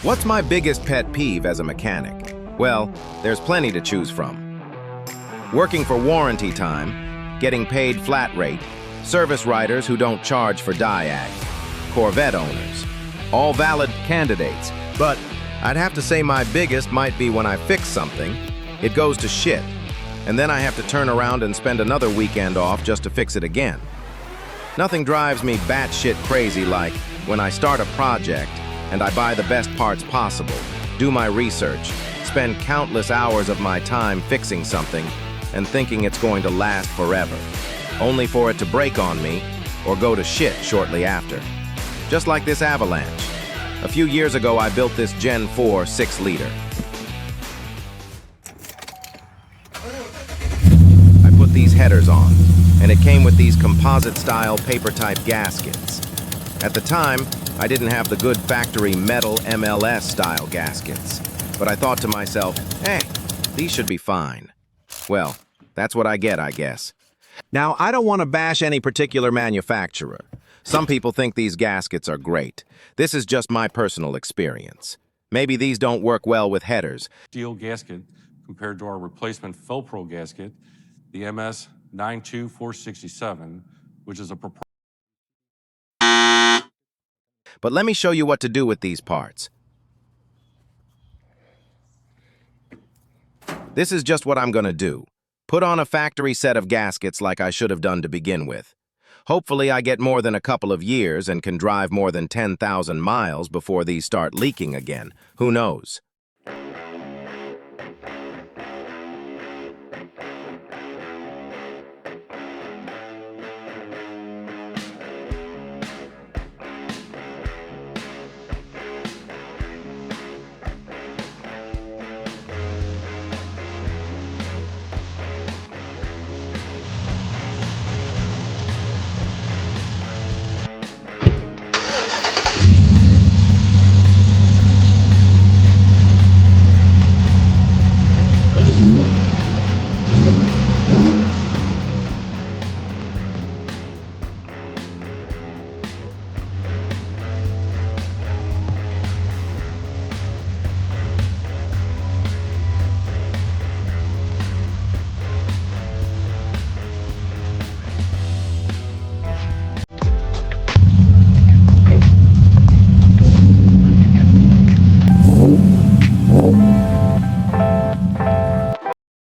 What's my biggest pet peeve as a mechanic? Well, there's plenty to choose from. Working for warranty time, getting paid flat rate, service writers who don't charge for diag, Corvette owners. All valid candidates, but I'd have to say my biggest might be when I fix something, it goes to shit, and then I have to turn around and spend another weekend off just to fix it again. Nothing drives me batshit crazy like when I start a project and I buy the best parts possible, do my research, spend countless hours of my time fixing something and thinking it's going to last forever, only for it to break on me or go to shit shortly after. Just like this Avalanche. A few years ago, I built this Gen 4 6-liter. I put these headers on, and it came with these composite-style paper-type gaskets. At the time, I didn't have the good factory metal MLS-style gaskets, but I thought to myself, these should be fine. Well, that's what I get, I guess. Now, I don't want to bash any particular manufacturer. Some people think these gaskets are great. This is just my personal experience. Maybe these don't work well with headers. Steel gasket compared to our replacement Felpro gasket, the MS 92467, which is a proprietary. But let me show you what to do with these parts. This is just what I'm going to do. Put on a factory set of gaskets like I should have done to begin with. Hopefully I get more than a couple of years and can drive more than 10,000 miles before these start leaking again. Who knows?